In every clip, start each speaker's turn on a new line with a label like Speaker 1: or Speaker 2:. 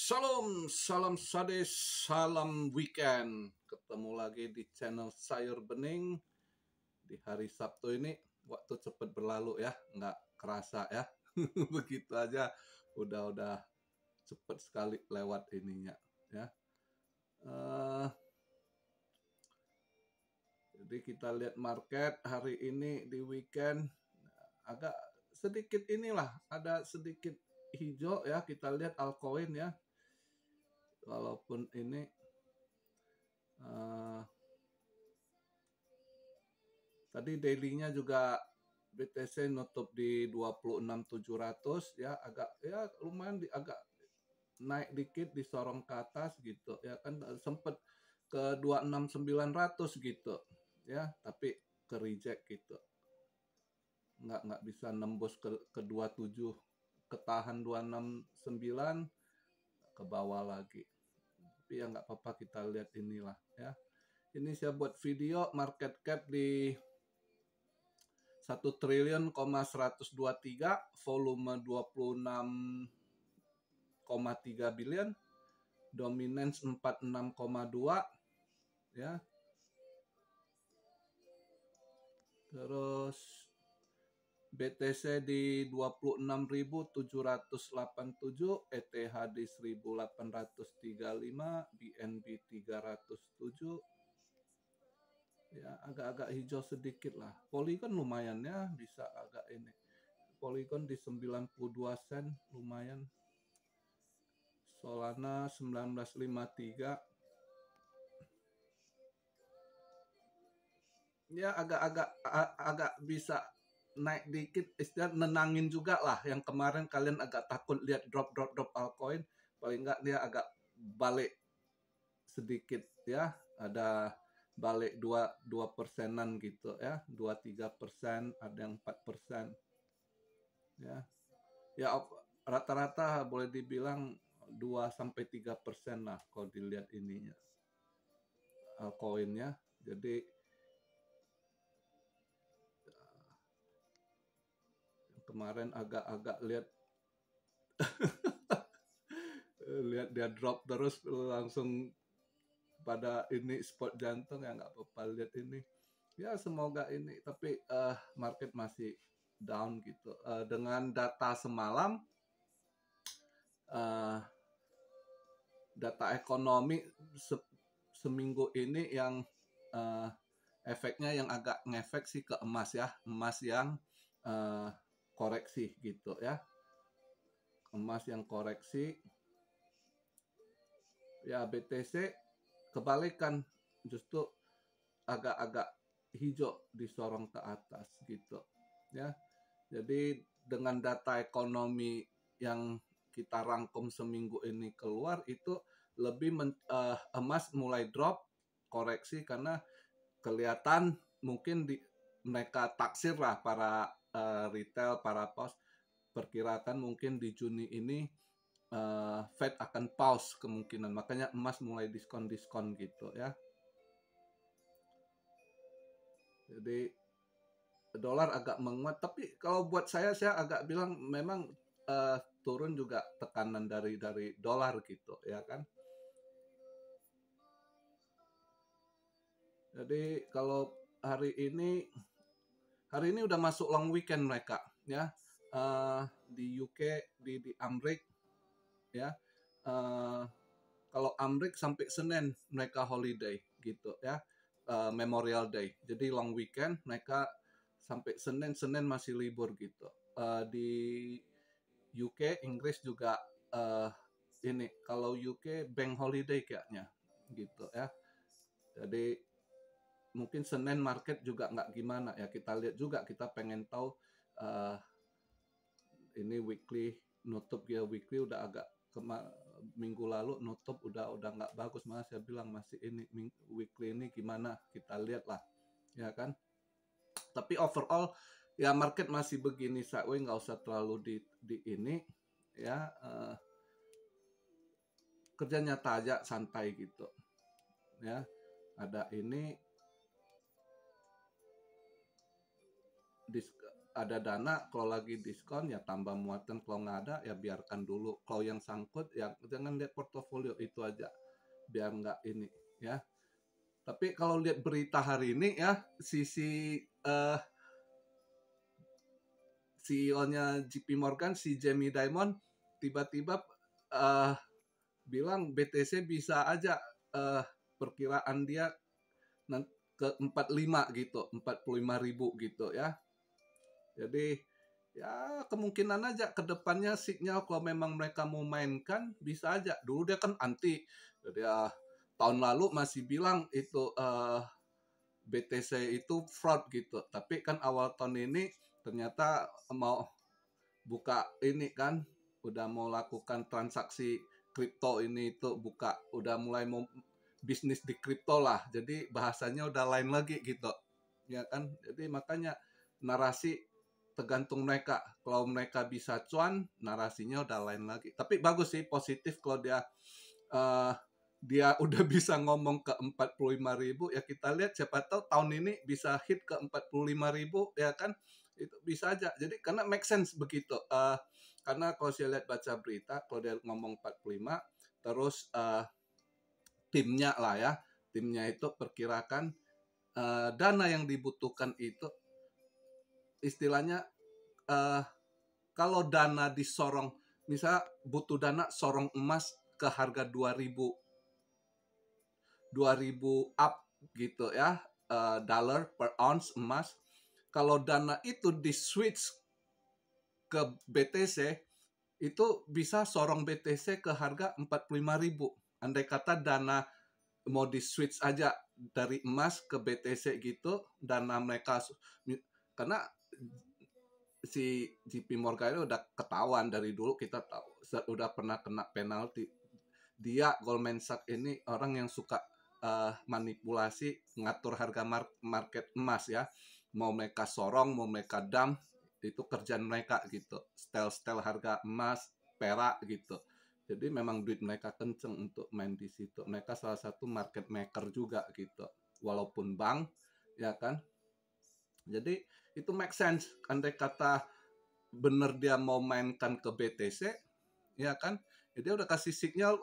Speaker 1: Salam, salam sade, salam weekend. Ketemu lagi di channel Sayur Bening di hari Sabtu ini. Waktu cepat berlalu ya, nggak kerasa ya. Begitu aja, udah cepet sekali lewat ininya ya. Jadi kita lihat market hari ini di weekend agak sedikit inilah, ada sedikit hijau ya. Kita lihat altcoin ya, walaupun ini tadi daily-nya juga BTC nutup di 26.700 ya, agak ya lumayan agak naik dikit, disorong ke atas gitu ya kan, sempet ke 26.900 gitu ya, tapi ke reject gitu, nggak bisa nembus ke 27, ketahan 269, ke bawah lagi. Tapi ya nggak apa-apa, kita lihat inilah ya. Ini saya buat video market cap di 1.123.000.000, volume 26,3 billion, dominance 46,2 ya. Terus BTC di 26.787, ETH di 1.835, BNB 307. Ya, agak-agak hijau sedikit lah. Polygon lumayan ya, bisa agak ini. Polygon di 92 sen, lumayan. Solana 1953. Ya, agak bisa naik dikit, istilah nenangin juga lah. Yang kemarin kalian agak takut lihat drop altcoin, paling enggak dia agak balik sedikit ya. Ada balik 2%-an gitu ya, 2-3%, ada yang 4% ya. Ya rata-rata boleh dibilang 2-3% lah kalau dilihat ininya koinnya. Jadi kemarin agak lihat lihat dia drop terus langsung pada ini spot jantung ya, nggak apa-apa lihat ini ya, semoga ini, tapi market masih down gitu. Dengan data semalam, data ekonomi seminggu ini yang efeknya yang agak ngefek sih ke emas ya, emas yang koreksi gitu ya, emas yang koreksi ya. BTC kebalikan, justru agak-agak hijau, disorong ke atas gitu ya. Jadi dengan data ekonomi yang kita rangkum seminggu ini keluar, itu lebih emas mulai drop, koreksi, karena kelihatan mungkin mereka taksir lah, para retail, para pos perkirakan mungkin di Juni ini Fed akan pause kemungkinan, makanya emas mulai diskon gitu ya. Jadi dolar agak menguat, tapi kalau buat saya agak bilang memang turun juga tekanan dari dolar gitu ya kan. Jadi kalau hari ini udah masuk long weekend mereka ya, di UK, di Amrik ya. Kalau Amrik sampai Senin mereka holiday gitu ya, Memorial Day, jadi long weekend mereka sampai Senin masih libur gitu. Di UK, Inggris juga ini, kalau UK bank holiday kayaknya gitu ya. Jadi mungkin Senin market juga nggak gimana ya, kita lihat juga, kita pengen tahu ini weekly nutup ya. Weekly udah agak minggu lalu nutup udah nggak bagus, malah saya bilang masih ini weekly ini gimana, kita lihat lah ya kan. Tapi overall ya market masih begini sideways, nggak usah terlalu di ini ya, kerja nyata aja, santai gitu ya. Ada ini ada dana, kalau lagi diskon ya tambah muatan, kalau nggak ada ya biarkan dulu. Kalau yang sangkut ya jangan lihat portofolio itu aja, biar nggak ini ya. Tapi kalau lihat berita hari ini ya, sisi CEO-nya JP Morgan, si Jamie Dimon, tiba-tiba uh, bilang BTC bisa aja perkiraan dia ke 45 gitu, 45.000 gitu ya. Jadi ya kemungkinan aja ke depannya signal kalau memang mereka mau mainkan bisa aja. Dulu dia kan anti. Jadi tahun lalu masih bilang itu BTC itu fraud gitu. Tapi kan awal tahun ini ternyata mau buka ini kan, udah mau lakukan transaksi kripto ini itu, buka udah mulai mau bisnis di kripto lah. Jadi bahasanya udah lain lagi gitu. Ya kan? Jadi makanya narasi tergantung mereka. Kalau mereka bisa cuan, narasinya udah lain lagi. Tapi bagus sih, positif kalau uh, dia udah bisa ngomong ke 45.000, ya kita lihat siapa tahu tahun ini bisa hit ke 45.000 ya kan, itu bisa aja. Jadi karena make sense begitu. Karena kalau saya lihat baca berita, kalau dia ngomong 45, terus timnya lah ya, timnya itu perkirakan dana yang dibutuhkan itu istilahnya kalau dana disorong, misalnya butuh dana sorong emas ke harga 2000 up gitu ya, dollar per ounce emas. Kalau dana itu di switch ke BTC, itu bisa sorong BTC ke harga 45.000. Andai kata dana mau di switch aja dari emas ke BTC gitu, dana mereka, karena si JP Morgan itu udah ketahuan dari dulu, kita tahu udah pernah kena penalti. Dia Goldman Sachs ini orang yang suka manipulasi, ngatur harga market emas ya. Mau mereka sorong, mau mereka dump, itu kerjaan mereka gitu. Setel harga emas, perak gitu. Jadi memang duit mereka kenceng untuk main di situ. Mereka salah satu market maker juga gitu. Walaupun bank, ya kan. Jadi itu make sense. Andai kata bener dia mau mainkan ke BTC, ya kan, dia udah kasih sinyal.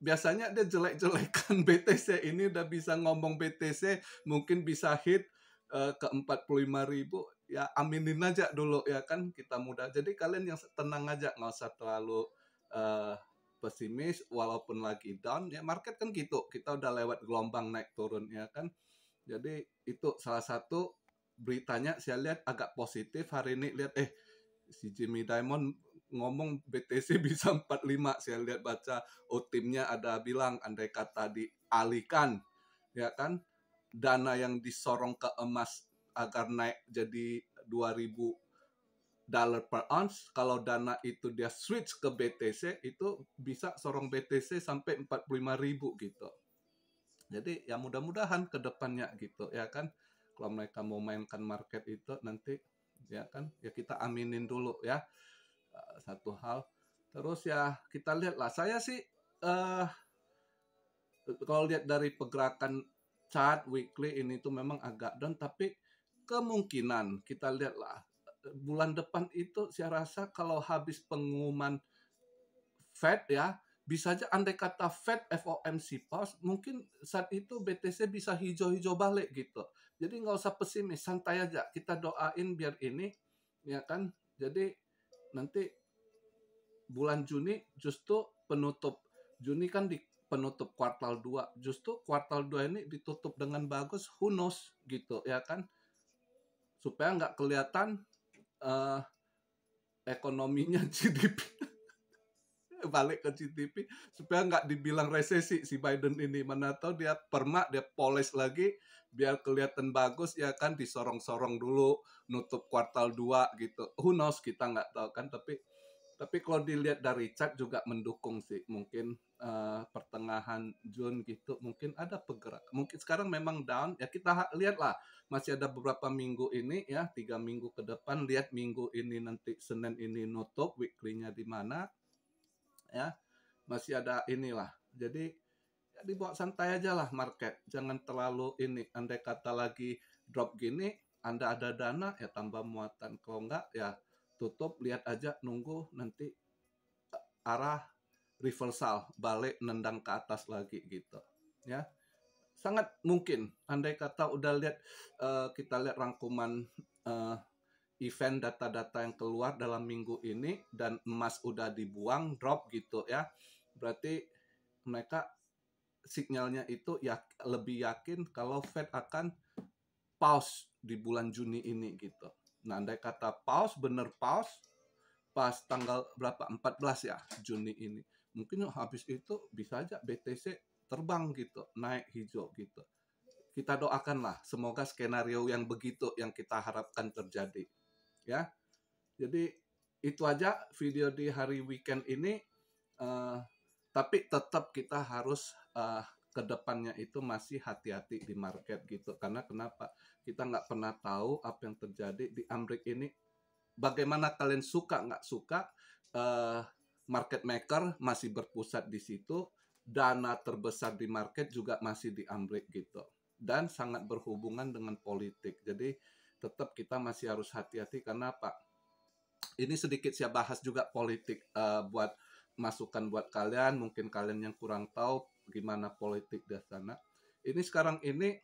Speaker 1: Biasanya dia jelek-jelekan BTC, ini udah bisa ngomong BTC mungkin bisa hit ke 45.000, ya aminin aja dulu ya kan, kita mudah. Jadi kalian yang tenang aja, nggak usah terlalu uh, pesimis. Walaupun lagi down ya, market kan gitu, kita udah lewat gelombang naik turun ya kan. Jadi itu salah satu beritanya saya lihat agak positif hari ini. Lihat si Jimmy Diamond ngomong BTC bisa 45. Saya lihat baca timnya ada bilang andai kata dialihkan ya kan, dana yang disorong ke emas agar naik jadi 2.000 dollar per ounce, kalau dana itu dia switch ke BTC itu bisa sorong BTC sampai 45.000 gitu. Jadi ya mudah-mudahan ke depannya gitu ya kan, kalau mereka mau mainkan market itu nanti ya kan, ya kita aminin dulu ya. Satu hal. Terus ya kita lihat lah, saya sih kalau lihat dari pergerakan chart weekly ini tuh memang agak down, tapi kemungkinan kita lihat lah bulan depan itu saya rasa kalau habis pengumuman Fed ya, bisa aja andai kata Fed FOMC pause, mungkin saat itu BTC bisa hijau-hijau balik gitu. Jadi nggak usah pesimis, santai aja. Kita doain biar ini ya kan. Jadi nanti bulan Juni justru penutup, Juni kan di penutup kuartal 2, justru kuartal 2 ini ditutup dengan bagus, who knows gitu ya kan, supaya nggak kelihatan uh, ekonominya GDP balik ke GDP, supaya nggak dibilang resesi si Biden ini. Mana tahu dia perma, dia polish lagi biar kelihatan bagus ya kan, disorong-sorong dulu nutup kuartal 2 gitu, who knows, kita nggak tahu kan. Tapi kalau dilihat dari chart juga mendukung sih, mungkin pertengahan Jun gitu mungkin ada pergerak. Mungkin sekarang memang down ya, kita lihat lah, masih ada beberapa minggu ini ya, 3 minggu ke depan. Lihat minggu ini nanti Senin ini nutup weekly-nya di mana ya, masih ada inilah. Jadi dibawa santai aja lah market, jangan terlalu ini. Andai kata lagi drop gini, Anda ada dana ya tambah muatan, kalau enggak ya tutup, lihat aja, nunggu nanti arah reversal, balik nendang ke atas lagi gitu ya. Sangat mungkin andai kata udah lihat kita lihat rangkuman eh, event data-data yang keluar dalam minggu ini dan emas udah dibuang drop gitu ya, berarti mereka sinyalnya itu ya lebih yakin kalau Fed akan pause di bulan Juni ini gitu. Nah, andai kata pause, bener pause pas tanggal berapa? 14 ya Juni ini. Mungkin habis itu bisa aja BTC terbang gitu, naik hijau gitu. Kita doakanlah semoga skenario yang begitu yang kita harapkan terjadi ya. Jadi itu aja video di hari weekend ini. Uh, tapi tetap kita harus ke depannya itu masih hati-hati di market gitu. Karena kenapa? Kita nggak pernah tahu apa yang terjadi di Amerika ini. Bagaimana kalian suka nggak suka, uh, market maker masih berpusat di situ. Dana terbesar di market juga masih di Amerika gitu. Dan sangat berhubungan dengan politik. Jadi tetap kita masih harus hati-hati karena apa? Ini sedikit saya bahas juga politik buat masukan buat kalian, mungkin kalian yang kurang tahu gimana politik di sana. Ini sekarang ini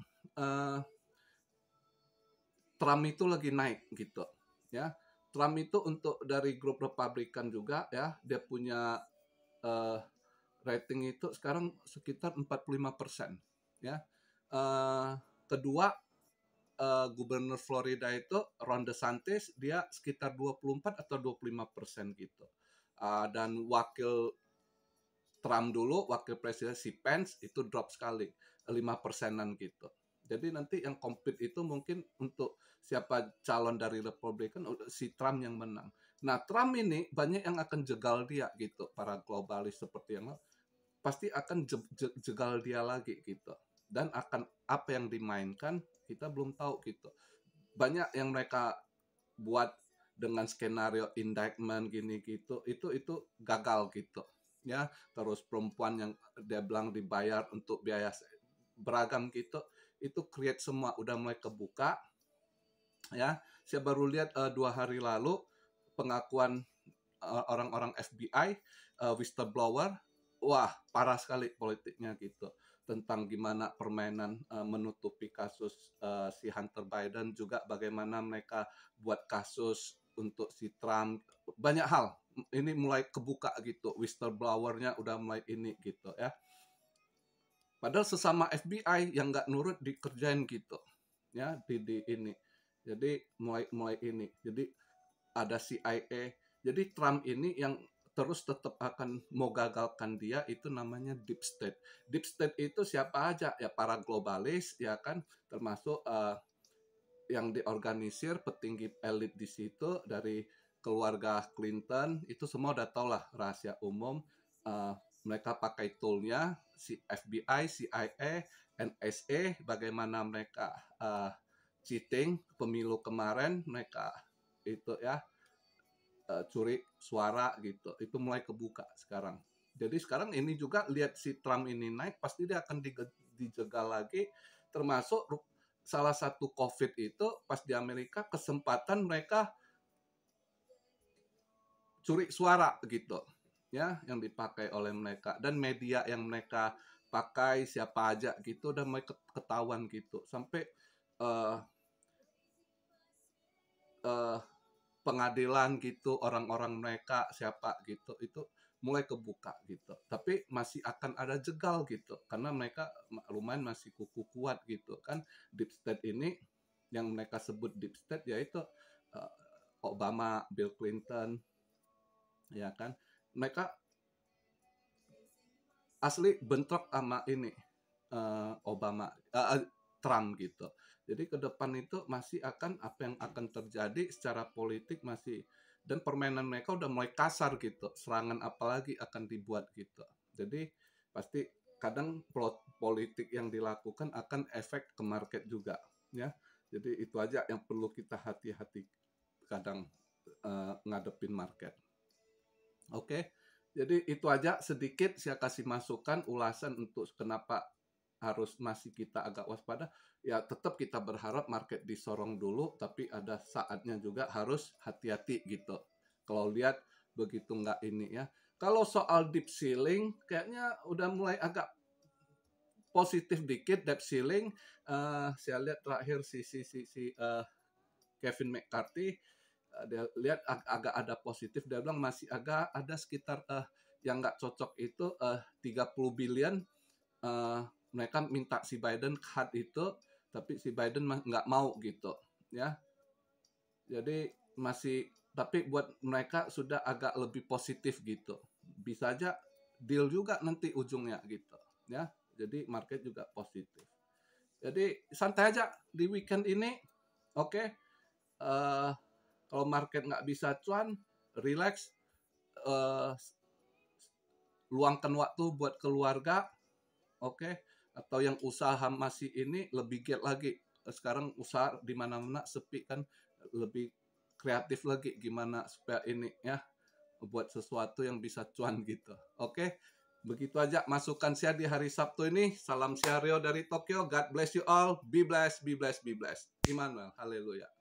Speaker 1: Trump itu lagi naik gitu ya. Trump itu untuk dari grup Republikan juga ya, dia punya rating itu sekarang sekitar 45% ya. Kedua Gubernur Florida itu Ron DeSantis, dia sekitar 24 atau 25% gitu. Dan wakil Trump dulu, wakil presiden si Pence itu drop sekali, 5%-an gitu. Jadi nanti yang compete itu mungkin untuk siapa calon dari Republikan, si Trump yang menang. Nah, Trump ini banyak yang akan jegal dia gitu, para globalis seperti yang pasti akan jegal dia lagi gitu. Dan akan apa yang dimainkan kita belum tahu gitu. Banyak yang mereka buat dengan skenario indictment gini gitu, itu gagal gitu ya. Terus perempuan yang dia bilang dibayar untuk biaya beragam gitu, itu create semua udah mulai kebuka ya. Saya baru lihat 2 hari lalu pengakuan orang-orang FBI, whistleblower, wah parah sekali politiknya gitu, tentang gimana permainan menutupi kasus si Hunter Biden, juga bagaimana mereka buat kasus untuk si Trump, banyak hal ini mulai kebuka gitu, whistleblowernya udah mulai ini gitu ya. Padahal sesama FBI yang nggak nurut dikerjain gitu ya di ini. Jadi mulai ini. Jadi ada CIA. Jadi Trump ini yang terus tetap akan mau gagalkan dia itu namanya deep state. Deep state itu siapa aja ya, para globalis ya kan, termasuk yang diorganisir petinggi elit di situ dari keluarga Clinton, itu semua udah tau lah, rahasia umum. Mereka pakai toolnya si FBI, CIA, NSA, bagaimana mereka cheating pemilu kemarin, mereka itu ya curi suara gitu, itu mulai kebuka sekarang. Jadi sekarang ini juga lihat si Trump ini naik, pasti dia akan dijegal lagi, termasuk salah satu COVID itu pas di Amerika kesempatan mereka curi suara gitu ya, yang dipakai oleh mereka, dan media yang mereka pakai siapa aja gitu udah mulai ketahuan gitu, sampai pengadilan gitu, orang-orang mereka siapa gitu itu mulai kebuka gitu. Tapi masih akan ada jegal gitu karena mereka lumayan masih kuku kuat gitu kan. Deep state ini yang mereka sebut deep state yaitu Obama, Bill Clinton ya kan. Mereka asli bentrok sama ini Obama, Trump gitu. Jadi ke depan itu masih akan apa yang akan terjadi secara politik masih, dan permainan mereka udah mulai kasar gitu. Serangan apalagi akan dibuat gitu. Jadi pasti kadang politik yang dilakukan akan efek ke market juga ya. Jadi itu aja yang perlu kita hati-hati kadang ngadepin market. Oke. Jadi itu aja sedikit saya kasih masukan ulasan untuk kenapa harus masih kita agak waspada. Ya tetap kita berharap market disorong dulu, tapi ada saatnya juga harus hati-hati gitu. Kalau lihat begitu nggak ini ya. Kalau soal deep ceiling, kayaknya udah mulai agak positif dikit deep ceiling. Saya lihat terakhir Kevin McCarthy, dia lihat agak ada positif. Dia bilang masih agak ada sekitar yang nggak cocok itu 30 billion. Mereka minta si Biden cut itu, tapi si Biden nggak mau gitu ya. Jadi masih, tapi buat mereka sudah agak lebih positif gitu. Bisa aja deal juga nanti ujungnya gitu ya. Jadi market juga positif. Jadi santai aja di weekend ini. Oke. Kalau market nggak bisa cuan, relax, eh, luangkan waktu buat keluarga, oke. Atau yang usaha masih ini lebih giat lagi. Sekarang usaha di mana-mana sepi kan, lebih kreatif lagi gimana supaya ini ya buat sesuatu yang bisa cuan gitu. Oke. Begitu aja masukan saya di hari Sabtu ini. Salam Rio dari Tokyo. God bless you all. Be blessed, be blessed, be blessed. Immanuel. Haleluya.